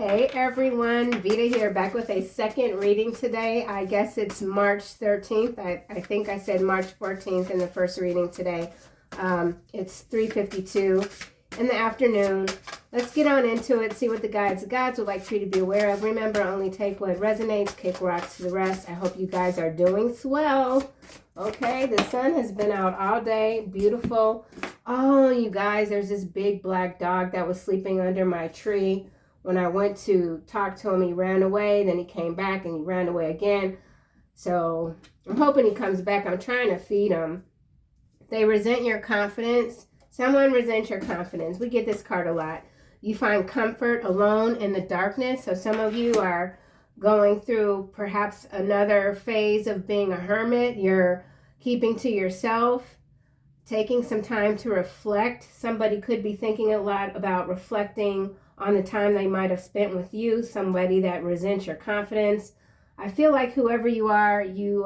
Hey everyone, Veda here, back with a second reading today. I guess it's March 13th. I think I said March 14th in the first reading today. It's 3:52 in the afternoon. Let's get on into it, see what the gods would like for you to be aware of. Remember, only take what resonates, kick rocks to the rest. I hope you guys are doing swell. Okay, the sun has been out all day. Beautiful. Oh, you guys, there's this big black dog that was sleeping under my tree. When I went to talk to him, he ran away. Then he came back and he ran away again. So I'm hoping he comes back. I'm trying to feed him. They resent your confidence. Someone resents your confidence. We get this card a lot. You find comfort alone in the darkness. So some of you are going through perhaps another phase of being a hermit. You're keeping to yourself, taking some time to reflect. Somebody could be thinking a lot about reflecting on the time they might have spent with you, somebody that resents your confidence. I feel like whoever you are, you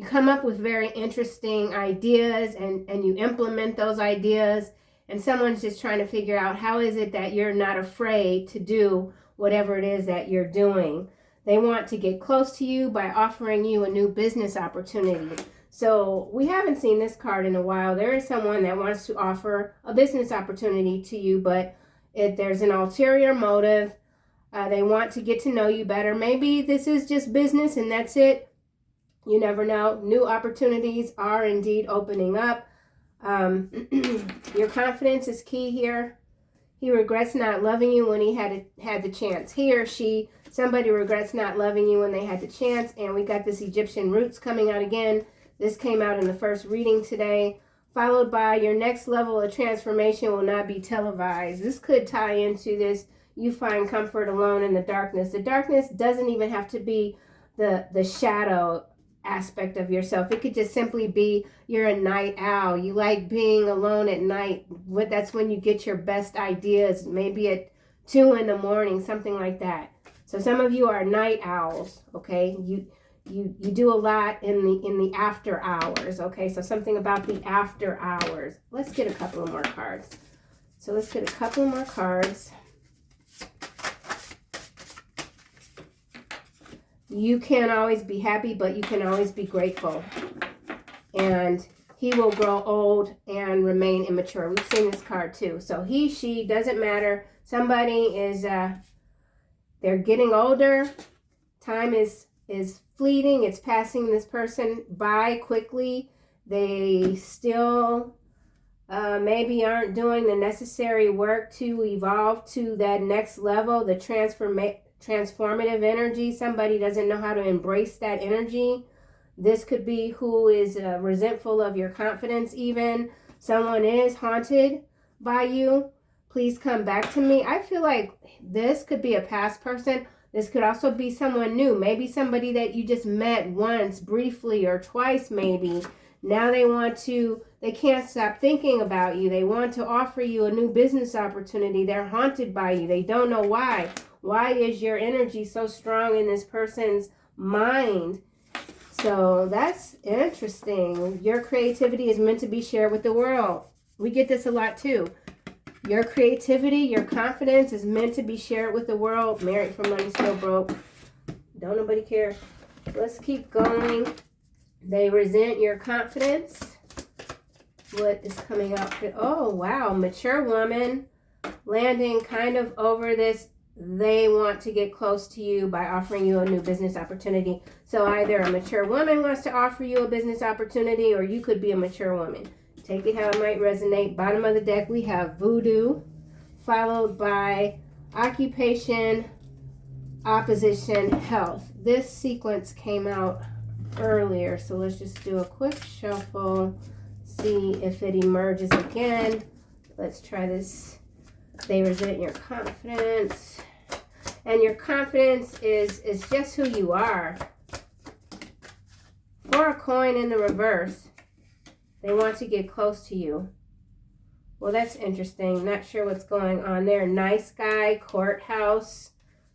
come up with very interesting ideas and you implement those ideas, and someone's just trying to figure out how is it that you're not afraid to do whatever it is that you're doing. They want to get close to you by offering you a new business opportunity. So we haven't seen this card in a while. There is someone that wants to offer a business opportunity to you, but there's an ulterior motive. They want to get to know you better. Maybe this is just business and that's it. You never know. New opportunities are indeed opening up. Your confidence is key here. He regrets not loving you when he had the chance. He or she, somebody regrets not loving you when they had the chance. And we got this Egyptian roots coming out again. This came out in the first reading today. Followed by your next level of transformation will not be televised. This could tie into this. You find comfort alone in the darkness. The darkness doesn't even have to be the shadow aspect of yourself. It could just simply be you're a night owl. You like being alone at night. That's when you get your best ideas, maybe at 2 in the morning, something like that. So some of you are night owls, okay? You do a lot in the after hours, okay? So something about the after hours. Let's get a couple of more cards. So let's get a couple of more cards. You can't always be happy, but you can always be grateful. And he will grow old and remain immature. We've seen this card too. So he, she, doesn't matter. Somebody is, they're getting older. Time is fleeting. It's passing this person by quickly. They still maybe aren't doing the necessary work to evolve to that next level, the transformative energy. Somebody doesn't know how to embrace that energy. This could be who is resentful of your confidence even. Someone is haunted by you. Please come back to me. I feel like this could be a past person. This could also be someone new. Maybe somebody that you just met once, briefly, or twice maybe. Now they can't stop thinking about you. They want to offer you a new business opportunity. They're haunted by you. They don't know why. Why is your energy so strong in this person's mind? So that's interesting. Your creativity is meant to be shared with the world. We get this a lot too. Your creativity, your confidence is meant to be shared with the world. Married for money, still broke. Don't nobody care. Let's keep going. They resent your confidence. What is coming out? Oh, wow. Mature woman landing kind of over this. They want to get close to you by offering you a new business opportunity. So either a mature woman wants to offer you a business opportunity, or you could be a mature woman. Take it how it might resonate. Bottom of the deck, we have voodoo, followed by occupation, opposition, health. This sequence came out earlier, so let's just do a quick shuffle, see if it emerges again. Let's try this. They resent your confidence. And your confidence is just who you are. 4 of coin in the reverse. They want to get close to you. Well, that's interesting. Not sure what's going on there. Nice guy, courthouse,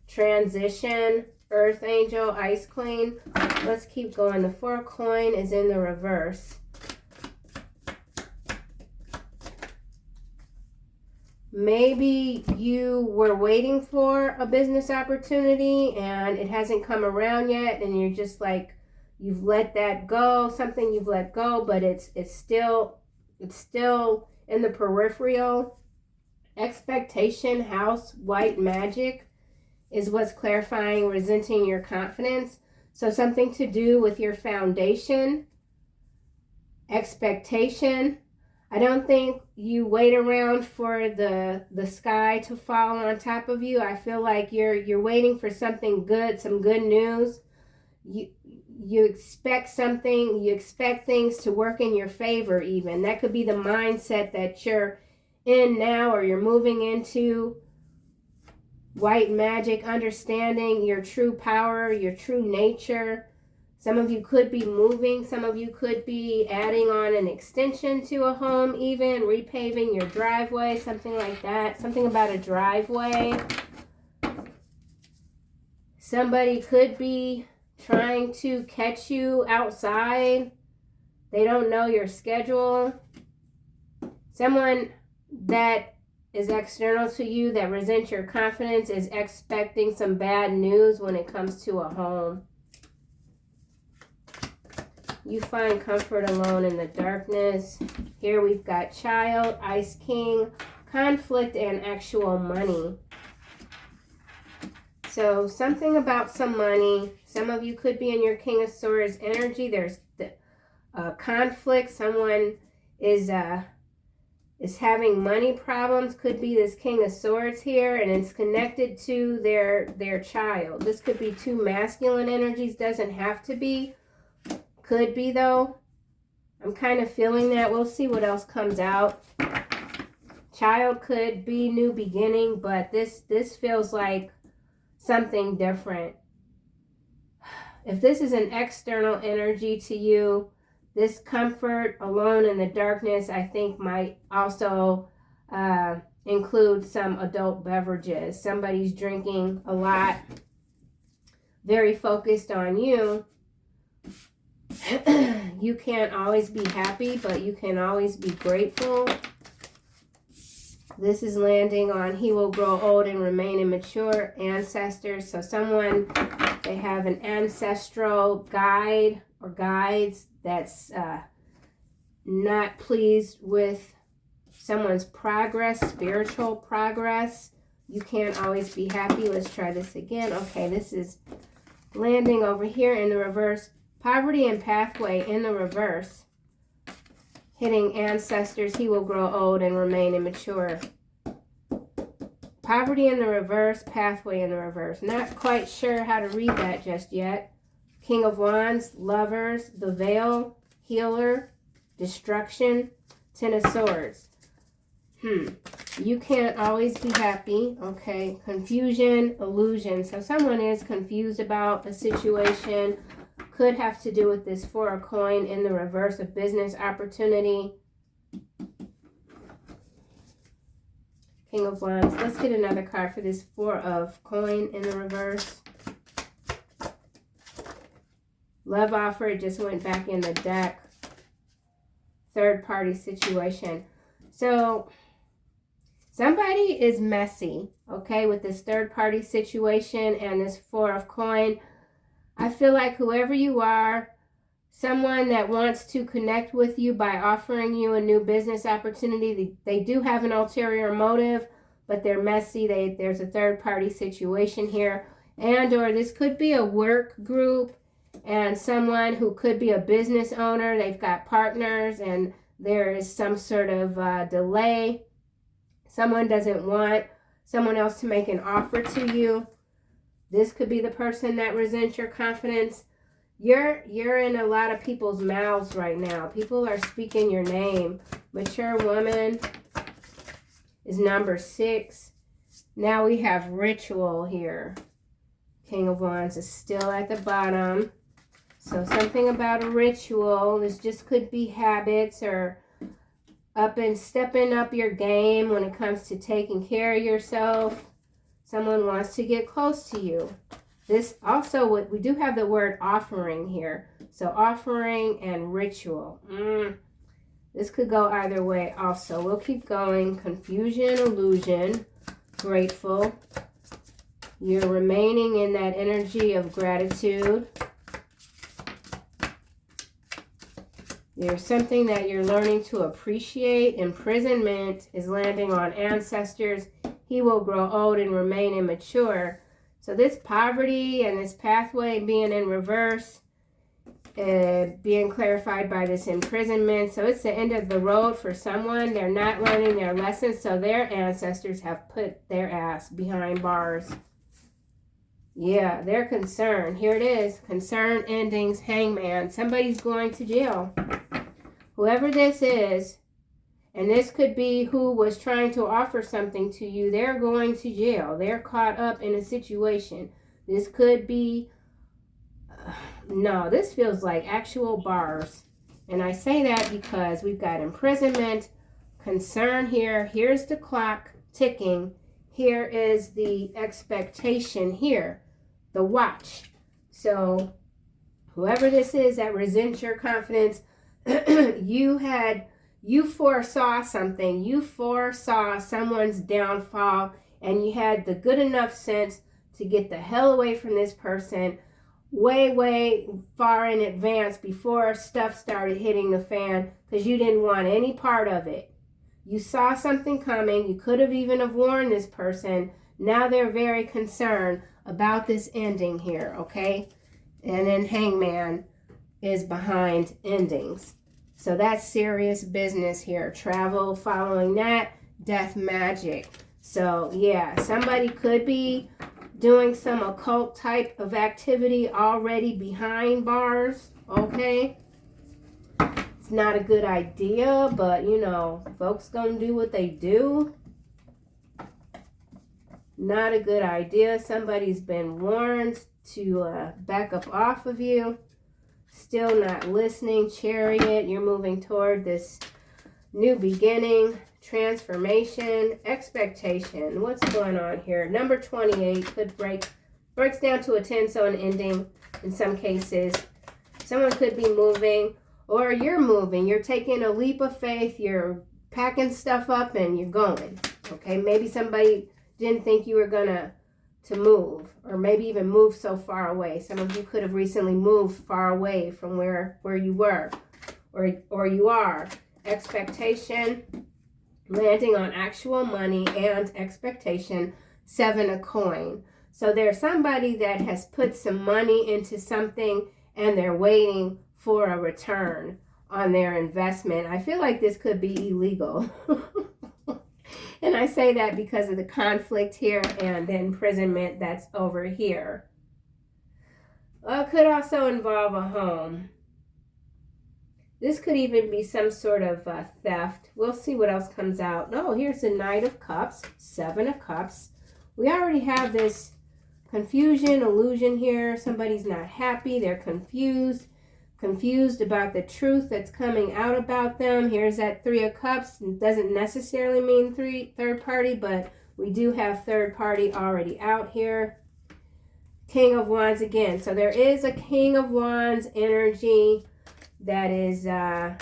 transition, earth angel, ice queen. Let's keep going. The 4 of coin is in the reverse. Maybe you were waiting for a business opportunity and it hasn't come around yet, and you're just like, you've let that go, something you've let go, but it's still in the peripheral. Expectation, house, white magic is what's clarifying, resenting your confidence. So something to do with your foundation, expectation. I don't think you wait around for the sky to fall on top of you. I feel like you're waiting for something good, some good news. You expect something, you expect things to work in your favor even. That could be the mindset that you're in now, or you're moving into. White magic, understanding your true power, your true nature. Some of you could be moving. Some of you could be adding on an extension to a home, even repaving your driveway, something like that. Something about a driveway. Somebody could be trying to catch you outside. They don't know your schedule. Someone that is external to you that resents your confidence is expecting some bad news when it comes to a home. You find comfort alone in the darkness. Here we've got child, ice king, conflict, and actual money. So something about some money. Some of you could be in your King of Swords energy. There's conflict. Someone is having money problems. Could be this King of Swords here, and it's connected to their child. This could be two masculine energies. Doesn't have to be. Could be, though. I'm kind of feeling that. We'll see what else comes out. Child could be new beginning, but this feels like something different. If this is an external energy to you, this comfort alone in the darkness, I think, might also include some adult beverages. Somebody's drinking a lot, very focused on you. You can't always be happy, but you can always be grateful. This is landing on he will grow old and remain immature, ancestors. So someone, they have an ancestral guide or guides that's not pleased with someone's progress, spiritual progress. You can't always be happy. Let's try this again. Okay, this is landing over here in the reverse. Poverty and pathway in the reverse. Hitting ancestors, he will grow old and remain immature. Poverty in the reverse, pathway in the reverse. Not quite sure how to read that just yet. King of Wands, lovers, the veil, healer, destruction, Ten of Swords. You can't always be happy. Okay, confusion, illusion. So someone is confused about a situation. Could have to do with this Four of Coin in the reverse, of business opportunity. King of Wands. Let's get another card for this Four of Coin in the reverse. Love offer. It just went back in the deck. Third party situation. So somebody is messy, okay, with this third party situation and this Four of Coin. I feel like whoever you are, someone that wants to connect with you by offering you a new business opportunity, they do have an ulterior motive, but they're messy. There's a third-party situation here. And or this could be a work group and someone who could be a business owner. They've got partners and there is some sort of delay. Someone doesn't want someone else to make an offer to you. This could be the person that resents your confidence. You're in a lot of people's mouths right now. People are speaking your name. Mature woman is number 6. Now we have ritual here. King of Wands is still at the bottom. So something about a ritual. This just could be habits or stepping up your game when it comes to taking care of yourself. Someone wants to get close to you. This also, we do have the word offering here. So offering and ritual. This could go either way also. We'll keep going. Confusion, illusion, grateful. You're remaining in that energy of gratitude. There's something that you're learning to appreciate. Imprisonment is landing on ancestors. He will grow old and remain immature. So this poverty and this pathway being in reverse, being clarified by this imprisonment. So it's the end of the road for someone. They're not learning their lessons, so their ancestors have put their ass behind bars. Yeah, they're concerned. Here it is. Concern, endings, hangman. Somebody's going to jail. Whoever this is, and this could be who was trying to offer something to you, they're going to jail. They're caught up in a situation. This could be... no, this feels like actual bars. And I say that because we've got imprisonment, concern here. Here's the clock ticking. Here is the expectation here, the watch. So whoever this is that resents your confidence, you foresaw something. You foresaw someone's downfall, and you had the good enough sense to get the hell away from this person way far in advance before stuff started hitting the fan, because you didn't want any part of it. You saw something coming. You could have even have warned this person. Now they're very concerned about this ending here, okay? And then hangman is behind endings. So that's serious business here. Travel, following that, death magic. So yeah, somebody could be doing some occult type of activity already behind bars, okay? It's not a good idea, but you know, folks gonna do what they do. Not a good idea. Somebody's been warned to back up off of you. Still not listening. Chariot, you're moving toward this new beginning, transformation, expectation. What's going on here? Number 28 could breaks down to a 10, so an ending in some cases. Someone could be moving, or you're moving. You're taking a leap of faith. You're packing stuff up and you're going. Okay, maybe somebody didn't think you were gonna to move, or maybe even move so far away. Some of you could have recently moved far away from where you were, or you are. Expectation, landing on actual money, and expectation, 7 of coin. So there's somebody that has put some money into something and they're waiting for a return on their investment. I feel like this could be illegal. And I say that because of the conflict here and the imprisonment that's over here. Well, it could also involve a home. This could even be some sort of theft. We'll see what else comes out. Oh, here's the Knight of Cups, 7 of Cups. We already have this confusion, illusion here. Somebody's not happy. They're confused about the truth that's coming out about them. Here's that 3 of Cups. It doesn't necessarily mean third party, but we do have third party already out here. King of Wands again. So there is a King of Wands energy that is, I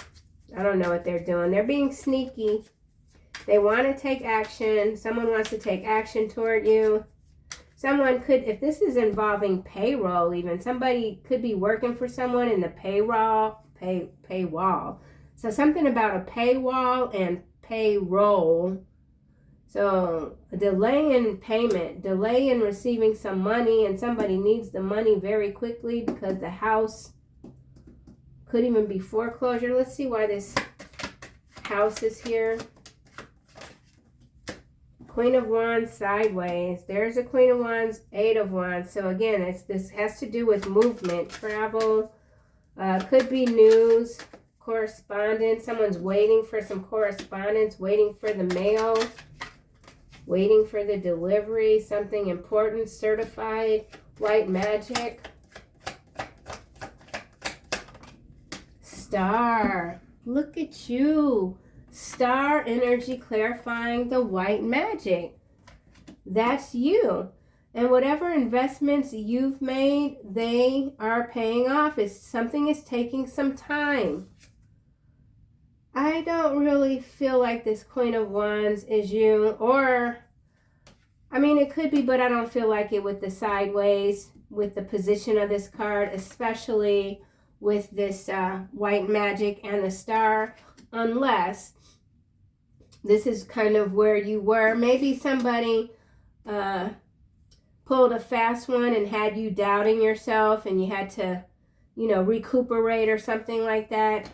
don't know what they're doing. They're being sneaky. They want to take action. Someone wants to take action toward you. Someone could, if this is involving payroll even, somebody could be working for someone in the paywall. So something about a paywall and payroll. So a delay in payment, delay in receiving some money, and somebody needs the money very quickly because the house could even be foreclosure. Let's see why this house is here. Queen of Wands sideways. There's a Queen of Wands, 8 of Wands. So again, this has to do with movement, travel. Could be news, correspondence. Someone's waiting for some correspondence, waiting for the mail, waiting for the delivery, something important, certified, white magic. Star. Look at you. Star energy clarifying the white magic. That's you. And whatever investments you've made, they are paying off. Something is taking some time. I don't really feel like this Queen of Wands is you, or, I mean, it could be, but I don't feel like it with the sideways, with the position of this card, especially with this white magic and the star, unless this is kind of where you were. Maybe somebody pulled a fast one and had you doubting yourself and you had to, you know, recuperate or something like that.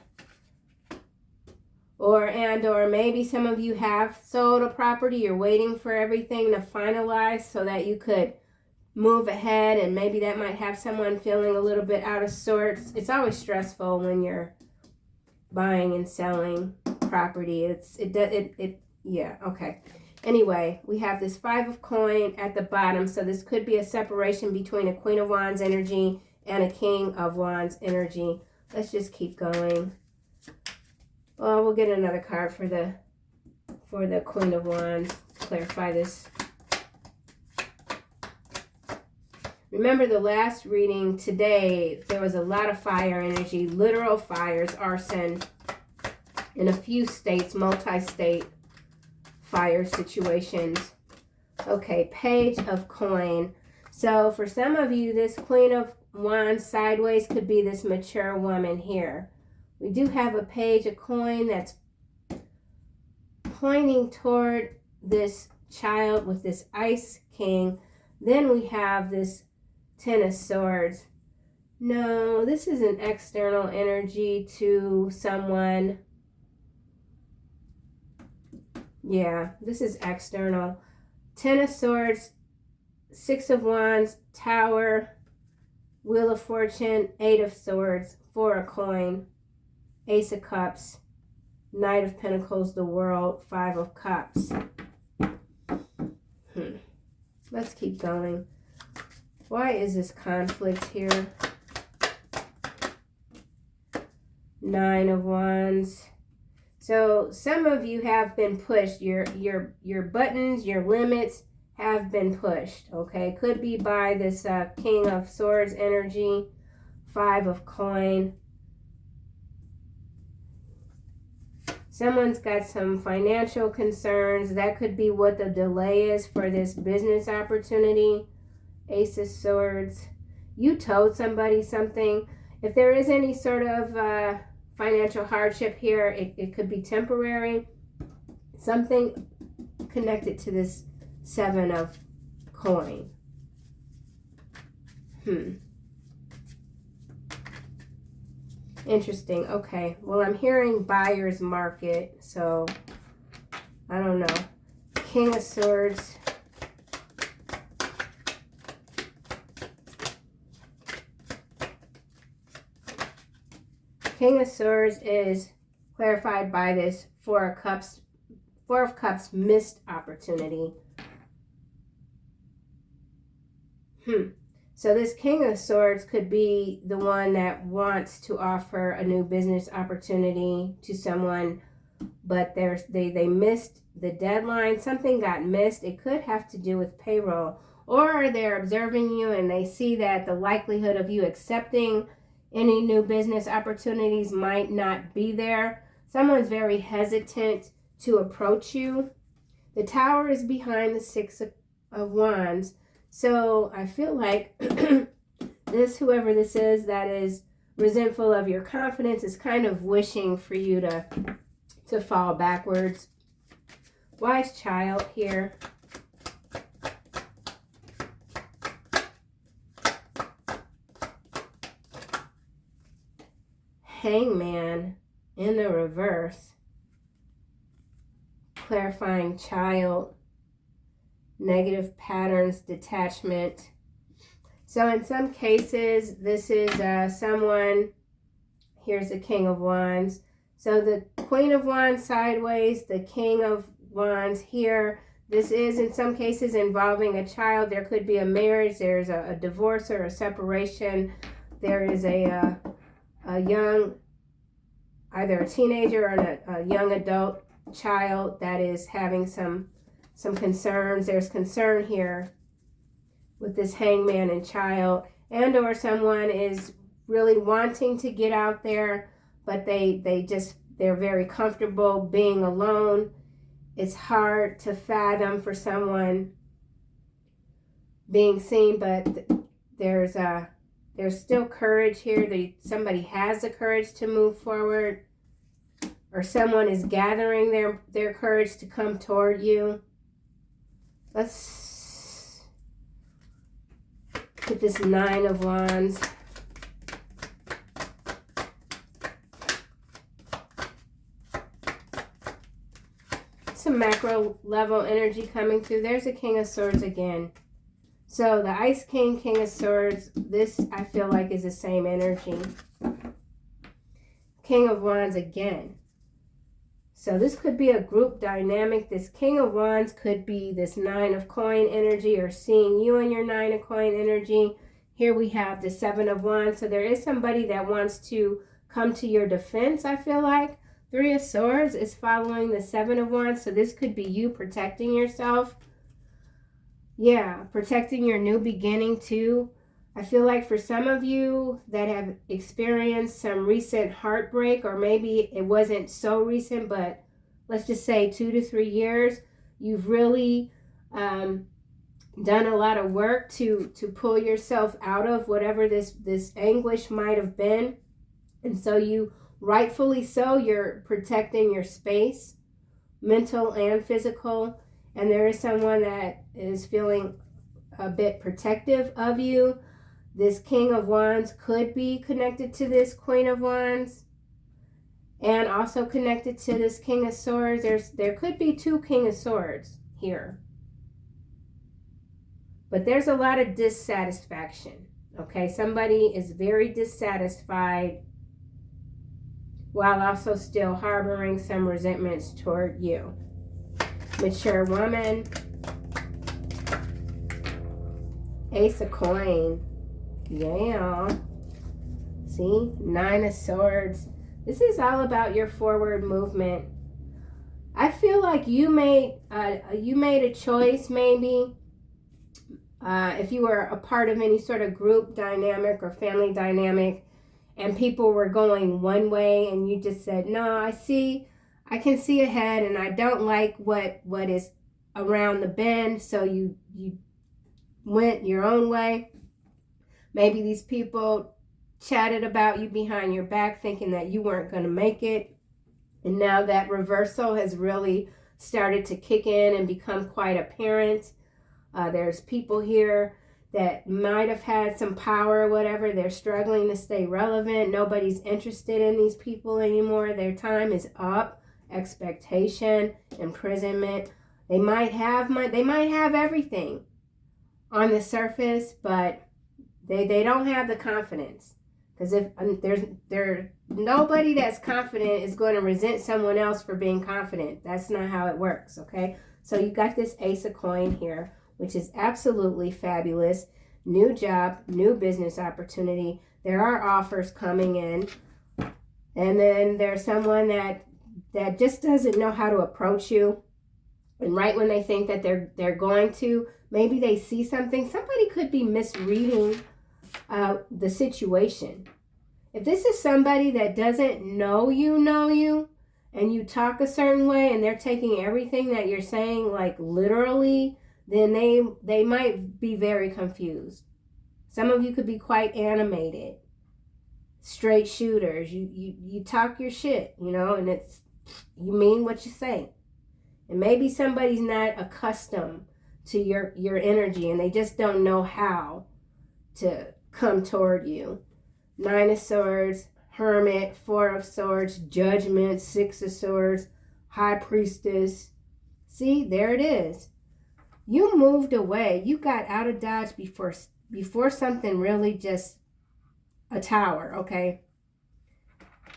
Or maybe some of you have sold a property. You're waiting for everything to finalize so that you could move ahead, and maybe that might have someone feeling a little bit out of sorts. It's always stressful when you're buying and selling property. Yeah, okay. Anyway, we have this 5 of coin at the bottom, so this could be a separation between a Queen of Wands energy and a King of Wands energy. Let's just keep going. Well, we'll get another card for the Queen of Wands to clarify this. Remember the last reading today, there was a lot of fire energy, literal fires, arson, in a few states, multi-state fire situations. Okay, Page of Coin. So for some of you, this Queen of Wands sideways could be this mature woman here. We do have a Page of Coin that's pointing toward this child with this Ice King. Then we have this Ten of Swords. No, this is an external energy to someone. Yeah, this is external. Ten of Swords, Six of Wands, Tower, Wheel of Fortune, Eight of Swords, Four of Coin, Ace of Cups, Knight of Pentacles, the World, Five of Cups. Let's keep going. Why is this conflict here? Nine of Wands. So some of you have been pushed. Your buttons, your limits have been pushed. Okay, could be by this King of Swords energy, Five of Coin. Someone's got some financial concerns. That could be what the delay is for this business opportunity. Ace of Swords. You told somebody something. If there is any sort of financial hardship here, it could be temporary. Something connected to this Seven of Coin. Interesting. Okay. Well, I'm hearing buyer's market, so I don't know. King of Swords. King of Swords is clarified by this Four of Cups missed opportunity. So this King of Swords could be the one that wants to offer a new business opportunity to someone, but they missed the deadline. Something got missed. It could have to do with payroll, or they're observing you and they see that the likelihood of you accepting any new business opportunities might not be there. Someone's very hesitant to approach you. The Tower is behind the Six of Wands. So I feel like whoever this is that is resentful of your confidence is kind of wishing for you to fall backwards. Wise Child here. Hangman in the reverse. Clarifying Child. Negative patterns, detachment. So in some cases, this is someone, here's the King of Wands. So the Queen of Wands sideways, the King of Wands here. This is in some cases involving a child. There could be a marriage, there's a divorce or a separation. There is a young, either a teenager or a young adult child that is having some concerns. There's concern here with this Hangman and Child, and or someone is really wanting to get out there, but they just they're very comfortable being alone. It's hard to fathom for someone being seen, but there's still courage here. Somebody has the courage to move forward, or someone is gathering their courage to come toward you. Let's put this 9 of Wands. Some macro level energy coming through. There's a King of Swords again. So the Ice King, King of Swords, this I feel like is the same energy. King of Wands again. So this could be a group dynamic. This King of Wands could be this 9 of Coin energy, or seeing you in your 9 of Coin energy. Here we have the 7 of Wands. So there is somebody that wants to come to your defense, I feel like. 3 of Swords is following the 7 of Wands. So this could be you protecting yourself. Yeah, protecting your new beginning too. I feel like for some of you that have experienced some recent heartbreak, or maybe it wasn't so recent, but let's just say 2 to 3 years, you've really done a lot of work to pull yourself out of whatever this anguish might have been. And so you, rightfully so, you're protecting your space, mental and physical. And there is someone that is feeling a bit protective of you. This King of Wands could be connected to this Queen of Wands, and also connected to this King of Swords. There could be 2 King of Swords here. But there's a lot of dissatisfaction. Okay, somebody is very dissatisfied while also still harboring some resentments toward you. Mature woman. Ace of Coin. Yeah. See? 9 of Swords. This is all about your forward movement. I feel like you made a choice, maybe. If you were a part of any sort of group dynamic or family dynamic, and people were going one way, and you just said, no, I can see ahead, and I don't like what is around the bend, so you went your own way. Maybe these people chatted about you behind your back, thinking that you weren't going to make it. And now that reversal has really started to kick in and become quite apparent. There's people here that might have had some power or whatever. They're struggling to stay relevant. Nobody's interested in these people anymore. Their time is up. Expectation, imprisonment. They might have everything on the surface, but they don't have the confidence. Because if there's nobody that's confident is going to resent someone else for being confident. That's not how it works, okay? So you got this Ace of Coin here, which is absolutely fabulous. New job, new business opportunity. There are offers coming in. And then there's someone that just doesn't know how to approach you. And right when they think that they're going to, maybe they see something. Somebody could be misreading the situation. If this is somebody that doesn't know you, and you talk a certain way, and they're taking everything that you're saying like literally, then they might be very confused. Some of you could be quite animated, straight shooters. You talk your shit, and it's, you mean what you say. And maybe somebody's not accustomed to your energy, and they just don't know how to come toward you. 9 of Swords, Hermit, 4 of Swords, Judgment, 6 of Swords, High Priestess. See, there it is. You moved away. You got out of Dodge before something really just, a tower, okay?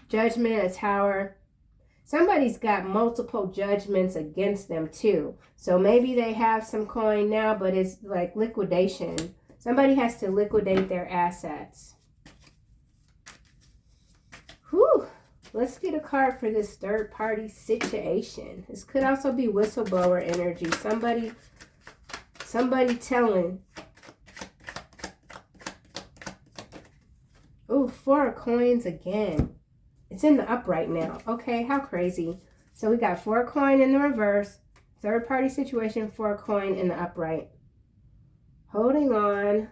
Judgment, a tower. Somebody's got multiple judgments against them too. So maybe they have some coin now, but it's like liquidation. Somebody has to liquidate their assets. Whew. Let's get a card for this third party situation. This could also be whistleblower energy. Somebody telling. Oh, 4 of Coins again. It's in the upright now. Okay, how crazy. So we got 4 coin in the reverse, third party situation, 4 coin in the upright. Holding on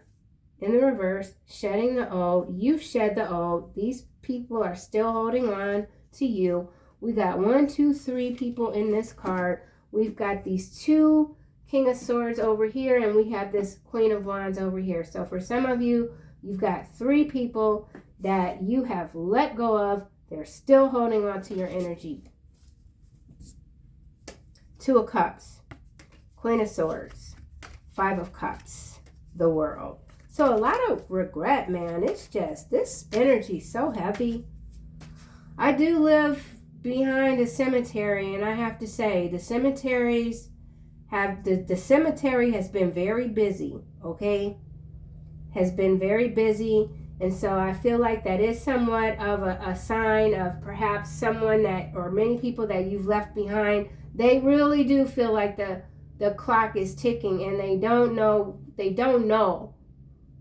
in the reverse, shedding the old. You've shed the old. These people are still holding on to you. We got 1, 2, 3 people in this card. We've got these 2 King of Swords over here, and we have this Queen of Wands over here. So for some of you, you've got 3 people that you have let go of. They're still holding on to your energy. 2 of Cups, Queen of Swords, 5 of Cups, the World. So a lot of regret, man. It's just, this energy so heavy. I do live behind a cemetery, and I have to say, the cemeteries have, the cemetery has been very busy, okay? Has been very busy. And so I feel like that is somewhat of a sign of perhaps someone that, or many people that you've left behind. They really do feel like the clock is ticking, and they don't know.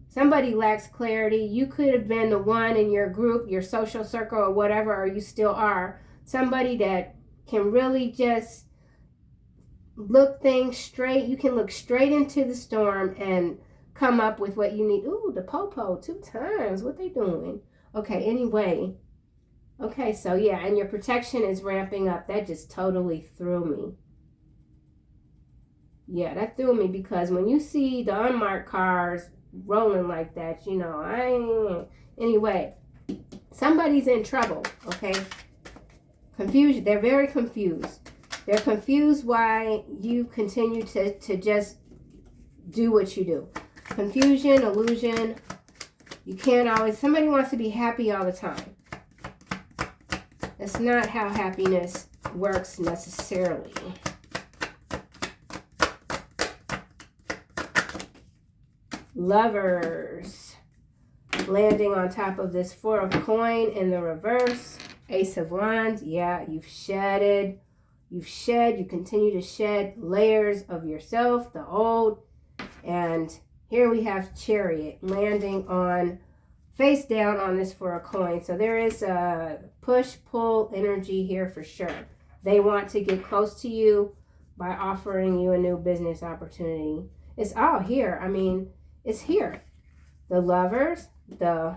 Somebody lacks clarity. You could have been the one in your group, your social circle, or whatever, or you still are. Somebody that can really just look things straight. You can look straight into the storm and come up with what you need. Ooh, the popo 2 times. What they doing? Okay, anyway. Okay, so yeah, and your protection is ramping up. That just totally threw me. Yeah, that threw me, because when you see the unmarked cars rolling like that, you know, anyway, somebody's in trouble, okay? Confusion. They're very confused. They're confused why you continue to just do what you do. Confusion, illusion. You can't always, somebody wants to be happy all the time. That's not how happiness works necessarily. Lovers. Landing on top of this 4 of coin in the reverse. Ace of Wands. Yeah, you've shedded. You continue to shed layers of yourself, the old. And here we have Chariot landing on face down on this 4 of coin. So there is a push-pull energy here for sure. They want to get close to you by offering you a new business opportunity. It's all here. I mean, it's here. The Lovers, the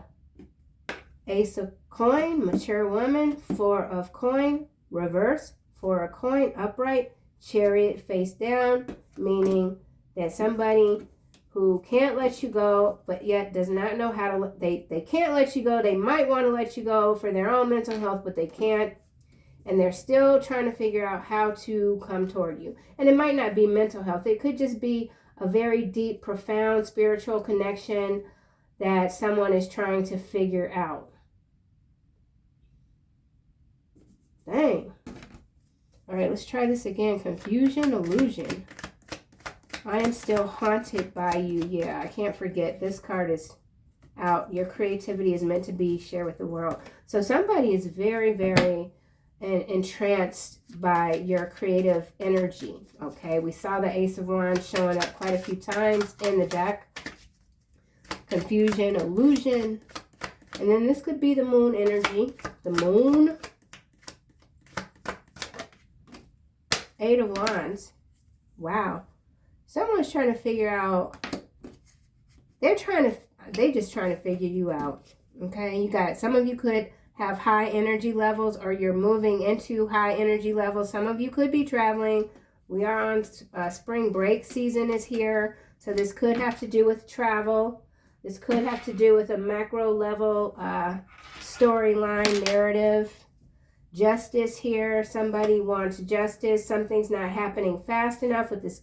Ace of Coin, mature woman, 4 of coin, reverse, 4 of coin, upright, Chariot face down, meaning that somebody who can't let you go, but yet does not know how to, they can't let you go. They might want to let you go for their own mental health, but they can't. And they're still trying to figure out how to come toward you. And it might not be mental health. It could just be a very deep, profound spiritual connection that someone is trying to figure out. Dang. All right, let's try this again. Confusion, illusion. I am still haunted by you. Yeah, I can't forget. This card is out. Your creativity is meant to be shared with the world. So somebody is very, very entranced by your creative energy. Okay, we saw the Ace of Wands showing up quite a few times in the deck. Confusion, illusion. And then this could be the moon energy. The moon. 8 of Wands. Wow. Someone's trying to figure out, they just trying to figure you out. Okay, you got, some of you could have high energy levels, or you're moving into high energy levels. Some of you could be traveling. We are on spring break season is here. So this could have to do with travel. This could have to do with a macro level storyline, narrative. Justice here. Somebody wants justice. Something's not happening fast enough with this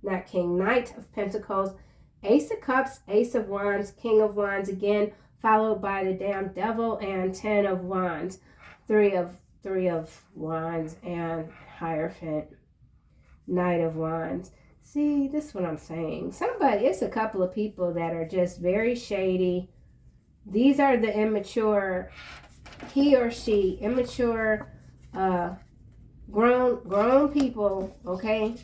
Knight of Pentacles. Ace of Cups, Ace of Wands, King of Wands again, followed by the damn Devil and 10 of Wands. 3 of Wands and Hierophant. Knight of Wands. See, this is what I'm saying. It's a couple of people that are just very shady. These are the immature, he or she, immature, grown people, okay,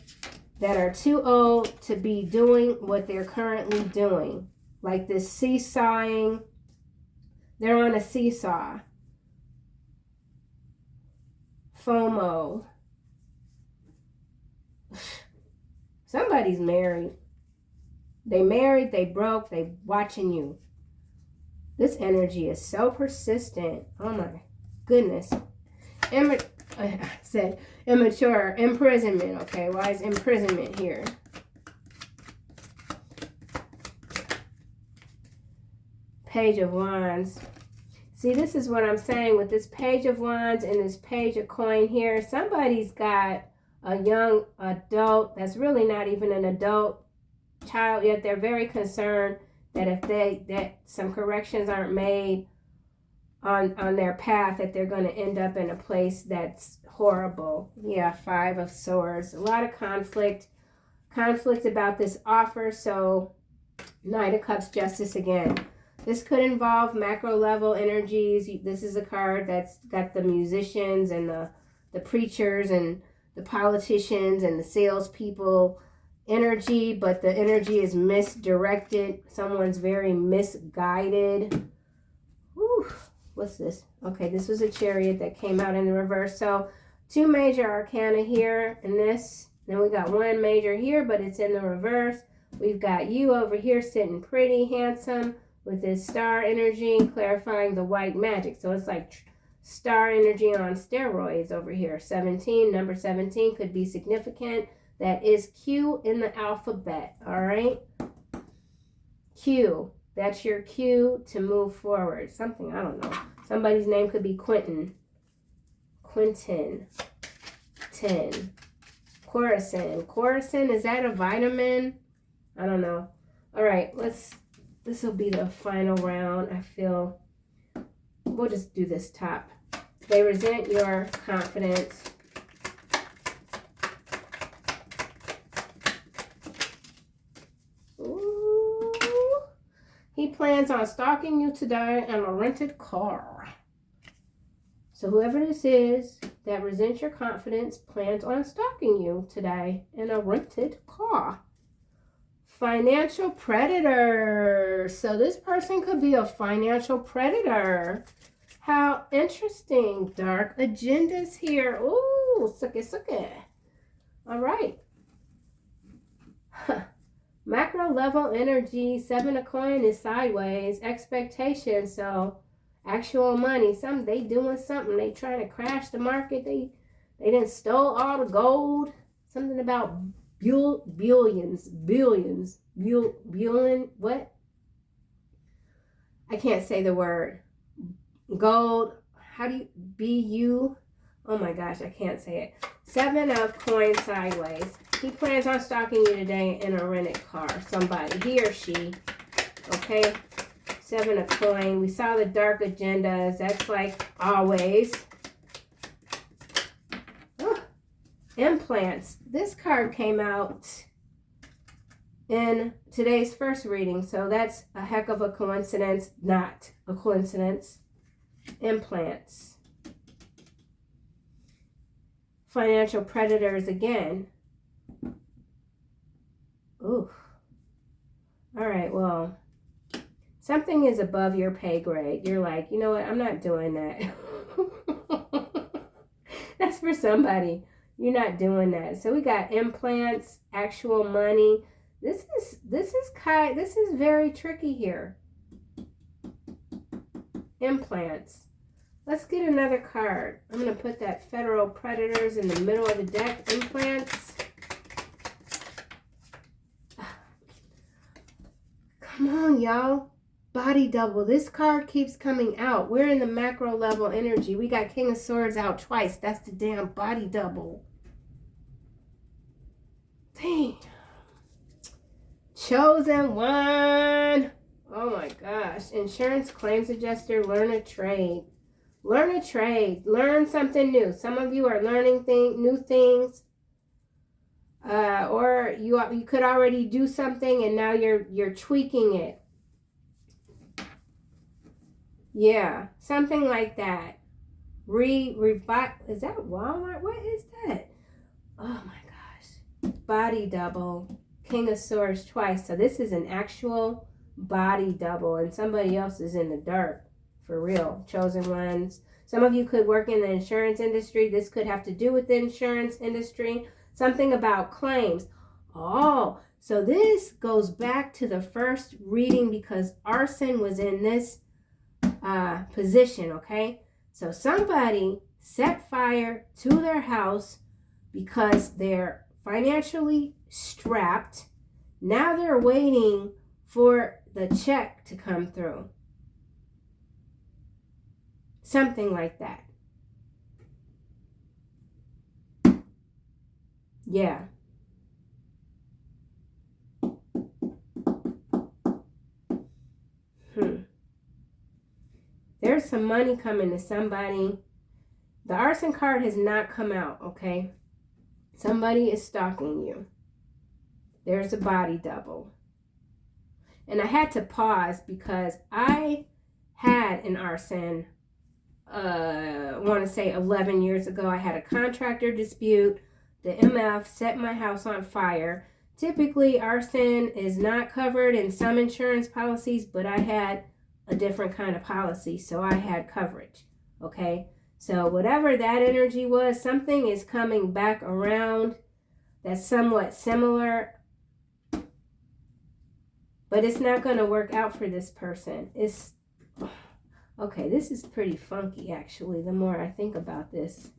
that are too old to be doing what they're currently doing. Like this seesawing. They're on a seesaw. FOMO. Somebody's married. They married, they broke, they watching you. This energy is so persistent. Oh my goodness. I said immature. Imprisonment. Okay, why is imprisonment here? Page of Wands. See, this is what I'm saying with this Page of Wands and this Page of Coin here. Somebody's got a young adult that's really not even an adult child yet. They're very concerned that if that some corrections aren't made on their path, that they're going to end up in a place that's horrible. Yeah, 5 of Swords. A lot of conflict about this offer. So Knight of Cups, Justice again. This could involve macro level energies. This is a card that's got the musicians and the preachers and the politicians and the salespeople energy, but the energy is misdirected. Someone's very misguided. Whew. What's this? Okay, this was a Chariot that came out in the reverse. So 2 major arcana here in this. Then we got 1 major here, but it's in the reverse. We've got you over here sitting pretty handsome with this star energy, clarifying the white magic. So it's like star energy on steroids over here. 17, number 17 could be significant. That is Q in the alphabet, all right? Q, that's your cue to move forward. Something, I don't know. Somebody's name could be Quentin. Quentin. 10. Corazin, is that a vitamin? I don't know. All right, this will be the final round. I feel we'll just do this top. They resent your confidence. Ooh. He plans on stalking you today in a rented car. So whoever this is that resents your confidence plans on stalking you today in a rented car. Financial predator. So this person could be a financial predator. How interesting. Dark agendas here. Ooh, suke. All right. Huh. Macro level energy. 7 of coin is sideways. Expectation. So actual money. They doing something. They trying to crash the market. They done stole all the gold. Something about billions, what? I can't say the word. Gold, how do you, B-U? Oh my gosh, I can't say it. 7 of coins sideways. He plans on stalking you today in a rented car. Somebody, he or she. Okay, 7 of coin. We saw the dark agendas. That's like always. Implants. This card came out in today's first reading, so that's a heck of a coincidence. Not a coincidence. Implants. Financial predators again. Ooh. All right, well, something is above your pay grade. You're like, you know what? I'm not doing that. That's for somebody. You're not doing that. So we got implants, actual money. This is very tricky here. Implants. Let's get another card. I'm going to put that federal predators in the middle of the deck. Implants. Come on, y'all. Body double. This card keeps coming out. We're in the macro level energy. We got King of Swords out twice. That's the damn body double. Dang. Chosen one. Oh my gosh. Insurance claims adjuster. Learn a trade. Learn a trade. Learn something new. Some of you are learning new things. Or you could already do something and now you're tweaking it. Yeah, something like that. Is that Walmart? What is that? Oh my gosh. Body double. King of Swords twice. So this is an actual body double and somebody else is in the dark. For real. Chosen ones. Some of you could work in the insurance industry. This could have to do with the insurance industry. Something about claims. Oh, so this goes back to the first reading because Arson was in this position, okay? So somebody set fire to their house because they're financially strapped. Now they're waiting for the check to come through. Something like that. Yeah. There's some money coming to somebody. The Arson card has not come out, okay? Somebody is stalking you. There's a body double. And I had to pause because I had an arson, I want to say 11 years ago. I had a contractor dispute. The MF set my house on fire. Typically, arson is not covered in some insurance policies, but I had a different kind of policy, so I had coverage, okay? So whatever that energy was, something is coming back around that's somewhat similar, but it's not going to work out for this person. It's okay, this is pretty funky, actually, the more I think about this.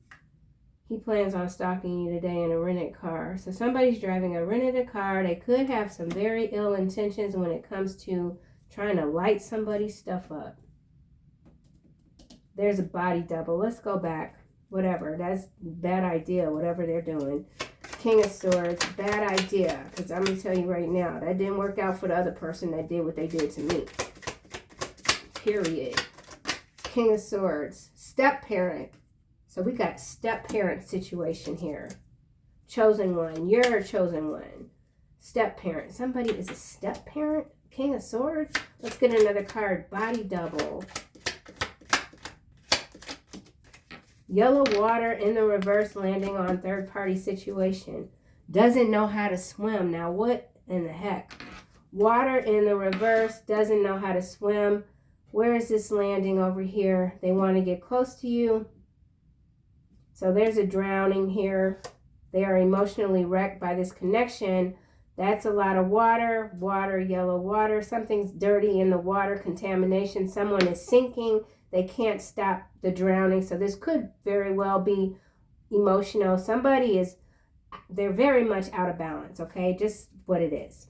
He plans on stalking you today in a rented car. So somebody's driving a rented car. They could have some very ill intentions when it comes to trying to light somebody's stuff up. There's a body double. Let's go back. Whatever. That's bad idea, whatever they're doing. King of Swords, bad idea. Because I'm going to tell you right now, that didn't work out for the other person that did what they did to me. Period. King of Swords, step parent. So we got step parent situation here. Chosen one, you're a chosen one. Step parent, somebody is a step parent. King of Swords. Let's get another card. Body double. Yellow water in the reverse, landing on third party situation. Doesn't know how to swim. Now what in the heck? Water in the reverse, doesn't know how to swim. Where is this landing over here? They want to get close to you. So there's a drowning here. They are emotionally wrecked by this connection. That's a lot of water. Water, yellow water. Something's dirty in the water. Contamination. Someone is sinking. They can't stop the drowning. So this could very well be emotional. Somebody is, they're very much out of balance, okay? Just what it is.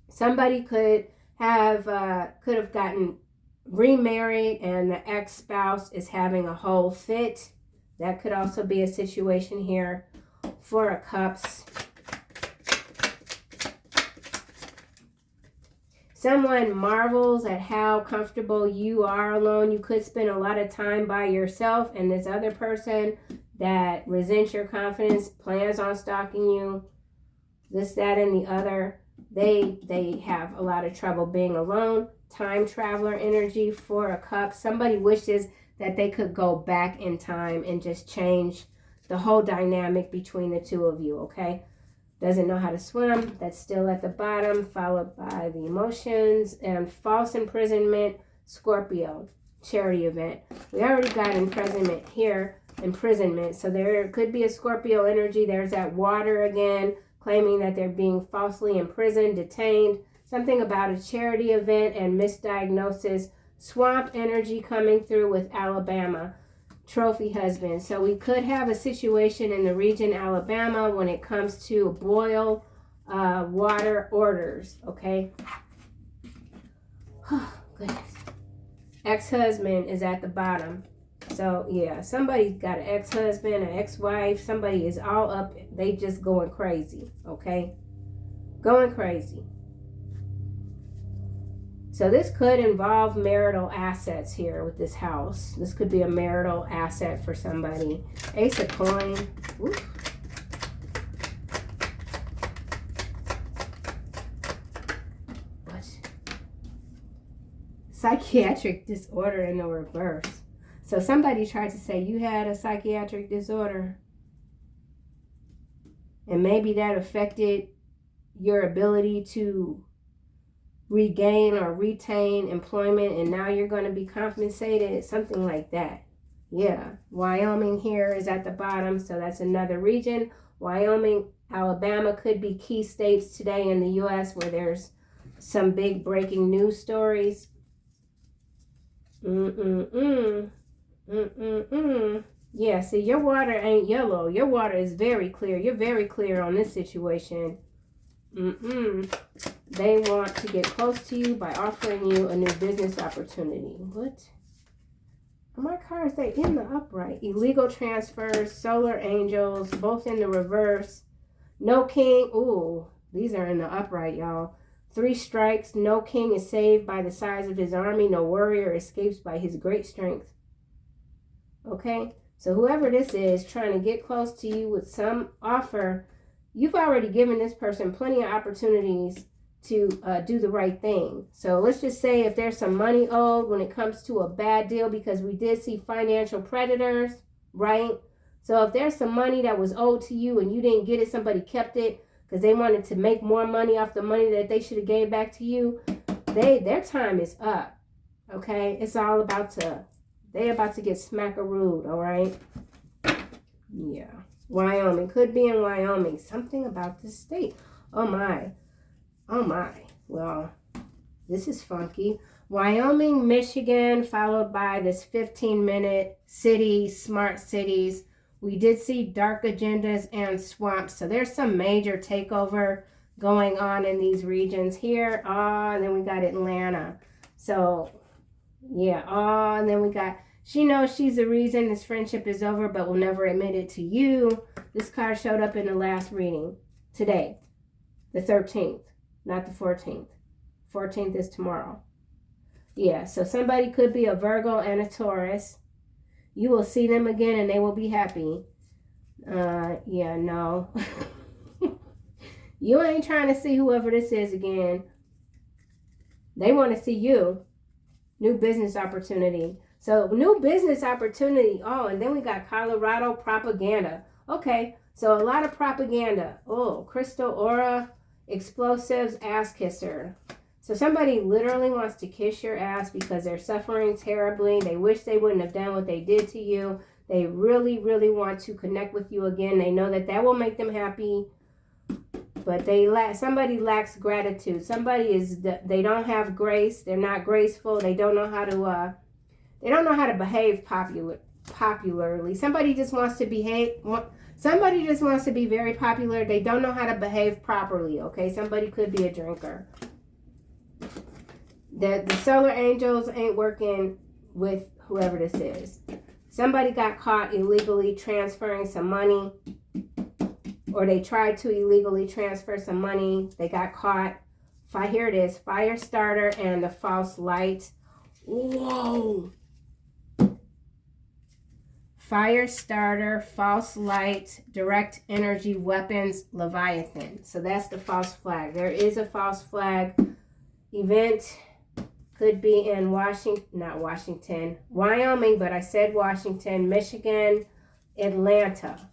Somebody could have gotten remarried and the ex-spouse is having a whole fit. That could also be a situation here. Four of Cups. Someone marvels at how comfortable you are alone. You could spend a lot of time by yourself, and this other person that resents your confidence, plans on stalking you, this, that, and the other. They have a lot of trouble being alone. Time traveler energy, Four of Cups. Somebody wishes that they could go back in time and just change the whole dynamic between the two of you, okay? Doesn't know how to swim. That's still at the bottom, followed by the emotions and false imprisonment, Scorpio, charity event. We already got imprisonment here, so there could be a Scorpio energy. There's that water again, claiming that they're being falsely imprisoned, detained. Something about a charity event and misdiagnosis. Swamp energy coming through with Alabama. Trophy husband. So we could have a situation in the region Alabama when it comes to boil water orders. Okay. Oh, goodness. Ex-husband is at the bottom. So yeah, somebody's got an ex-husband, an ex-wife. Somebody is all up. They just going crazy. Okay. Going crazy. So this could involve marital assets here with this house. This could be a marital asset for somebody. Ace of coin. Oof. What? Psychiatric disorder in the reverse. So somebody tried to say you had a psychiatric disorder. And maybe that affected your ability to regain or retain employment, and now you're going to be compensated, something like that. Yeah, Wyoming here is at the bottom, so that's another region. Wyoming, Alabama could be key states today in the U.S. where there's some big breaking news stories. Yeah, see, your water ain't yellow. Your water is very clear. You're very clear on this situation. They want to get close to you by offering you a new business opportunity. What? My cards, they in the upright. Illegal transfers, solar angels, both in the reverse. No king. Ooh, these are in the upright, y'all. 3 strikes. No king is saved by the size of his army. No warrior escapes by his great strength. Okay? So whoever this is trying to get close to you with some offer, you've already given this person plenty of opportunities to do the right thing. So let's just say if there's some money owed when it comes to a bad deal, because we did see financial predators, right? So if there's some money that was owed to you and you didn't get it, somebody kept it because they wanted to make more money off the money that they should have gave back to you, their time is up. Okay? It's all about to, they about to get smackarooed, all right? Yeah. Wyoming. Could be in Wyoming. Something about this state. Oh my. Oh my. Well, this is funky. Wyoming, Michigan, followed by this 15-minute city, smart cities. We did see dark agendas and swamps. So there's some major takeover going on in these regions here. Oh, and then we got Atlanta. So, yeah. Oh, and then we got, she knows she's the reason this friendship is over, but will never admit it to you. This card showed up in the last reading today, the 13th. Not the 14th. 14th is tomorrow. Yeah, so somebody could be a Virgo and a Taurus. You will see them again and they will be happy. Yeah, no. You ain't trying to see whoever this is again. They want to see you. New business opportunity. So, new business opportunity. Oh, and then we got Colorado propaganda. Okay, so a lot of propaganda. Oh, crystal aura. Explosives, ass kisser. So somebody literally wants to kiss your ass because they're suffering terribly. They wish they wouldn't have done what they did to you. They really, really want to connect with you again. They know that that will make them happy. But somebody lacks gratitude. They don't have grace. They're not graceful. They don't know how to behave popularly. Somebody just wants to be very popular. They don't know how to behave properly, okay? Somebody could be a drinker. The solar angels ain't working with whoever this is. Somebody got caught illegally transferring some money, or they tried to illegally transfer some money. They got caught. Here it is. Fire starter and the false light. Whoa. Fire starter, false light, direct energy weapons, Leviathan. So that's the false flag. There is a false flag. Event could be in Wyoming, but I said Washington, Michigan, Atlanta.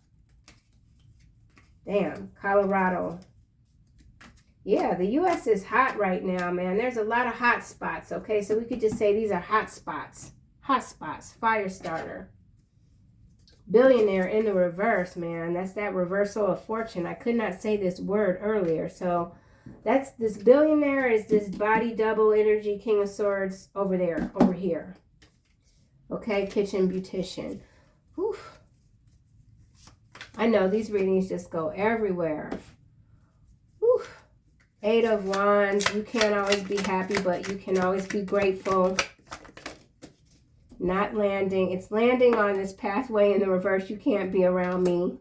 Damn, Colorado. Yeah, the U.S. is hot right now, man. There's a lot of hot spots, okay? So we could just say these are hot spots. Hot spots, fire starter. Billionaire in the reverse, man. That's that reversal of fortune. I could not say this word earlier. So that's this billionaire is this body double energy, King of Swords over there, over here. Okay, kitchen beautician. Whew. I know these readings just go everywhere. Whew. 8 of Wands. You can't always be happy, but you can always be grateful. Not landing. It's landing on this pathway in the reverse. You can't be around me.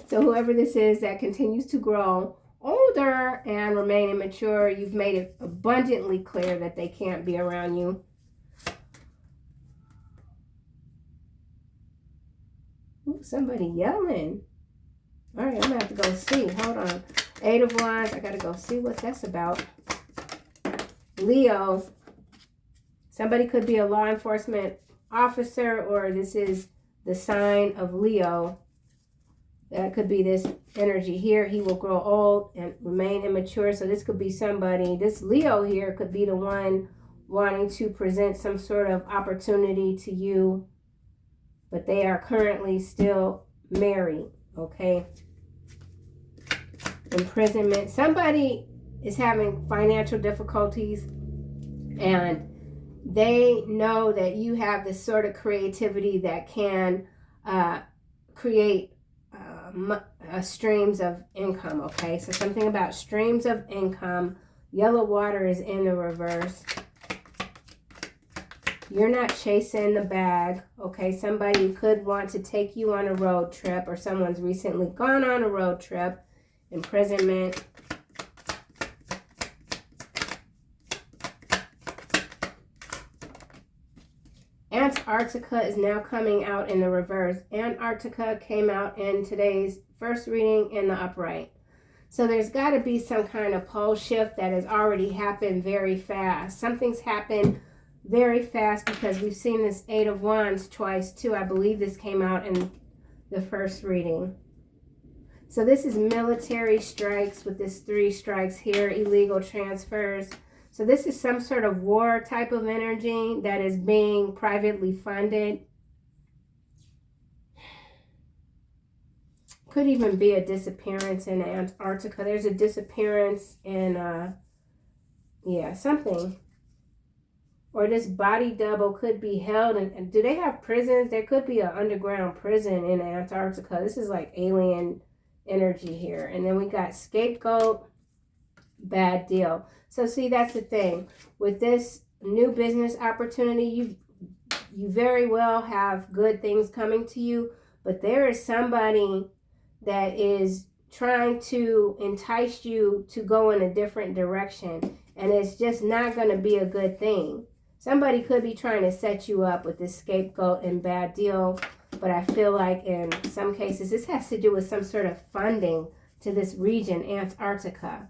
So whoever this is that continues to grow older and remain immature, you've made it abundantly clear that they can't be around you. Ooh, somebody yelling. All right, I'm going to have to go see. Hold on. 8 of Wands. I got to go see what that's about. Leo. Somebody could be a law enforcement officer, or this is the sign of Leo. That could be this energy here. He will grow old and remain immature. So this could be somebody. This Leo here could be the one wanting to present some sort of opportunity to you. but they are currently still married, okay? Imprisonment. Somebody is having financial difficulties, and they know that you have this sort of creativity that can create streams of income, okay? So something about streams of income. Yellow water is in the reverse. You're not chasing the bag, okay? Somebody could want to take you on a road trip, or someone's recently gone on a road trip. Imprisonment. Antarctica is now coming out in the reverse. Antarctica came out in today's first reading in the upright. So there's got to be some kind of pole shift that has already happened very fast. Something's happened very fast, because we've seen this Eight of Wands twice too. I believe this came out in the first reading. So this is military strikes with this 3 strikes here, illegal transfers. So this is some sort of war type of energy that is being privately funded. Could even be a disappearance in Antarctica. There's a disappearance in, yeah, something. Or this body double could be held. And do they have prisons? There could be an underground prison in Antarctica. This is like alien energy here. And then we got scapegoat, bad deal. So see, that's the thing. With this new business opportunity, you very well have good things coming to you. But there is somebody that is trying to entice you to go in a different direction. And it's just not going to be a good thing. Somebody could be trying to set you up with this scapegoat and bad deal. But I feel like in some cases, this has to do with some sort of funding to this region, Antarctica.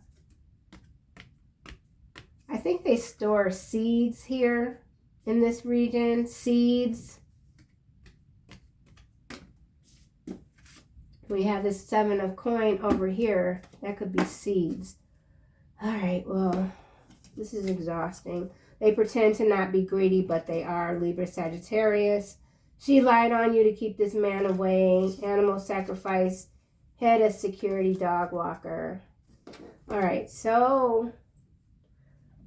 I think they store seeds here in this region. Seeds. We have this 7 of coin over here. That could be seeds. All right, well, this is exhausting. They pretend to not be greedy, but they are. Libra, Sagittarius. She lied on you to keep this man away. Animal sacrifice. Head of security, dog walker. All right, so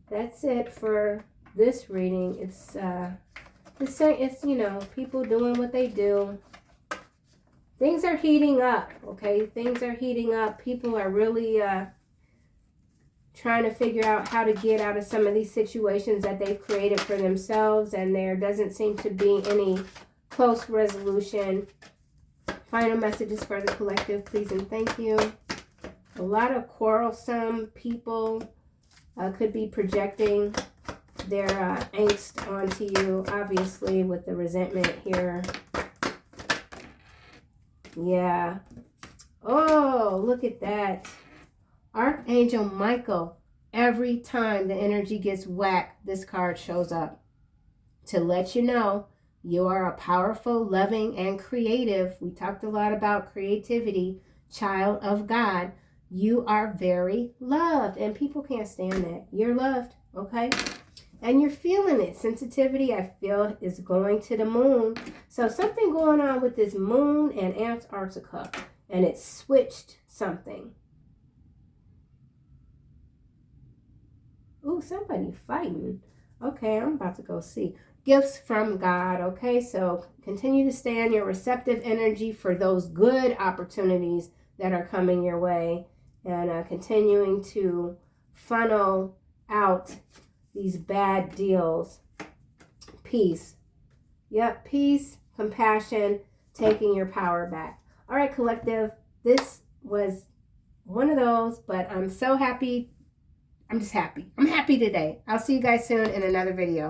that's it for this reading. It's you know, people doing what they do. Things are heating up, okay? Things are heating up. People are really trying to figure out how to get out of some of these situations that they've created for themselves, and there doesn't seem to be any close resolution. Final messages for the collective, please and thank you. A lot of quarrelsome people could be projecting their angst onto you, obviously, with the resentment here. Yeah. Oh, look at that. Archangel Michael. Every time the energy gets whacked, this card shows up to let you know you are a powerful, loving, and creative. We talked a lot about creativity. Child of God. You are very loved, and people can't stand that. You're loved, okay? And you're feeling it. Sensitivity, I feel, is going to the moon. So something going on with this moon and Antarctica, and it switched something. Ooh, somebody fighting. Okay, I'm about to go see. Gifts from God, okay? So continue to stay on your receptive energy for those good opportunities that are coming your way, and continuing to funnel out these bad deals. Peace. Yep, peace, compassion, taking your power back. All right, collective, this was one of those, but I'm so happy. I'm just happy. I'm happy today. I'll see you guys soon in another video.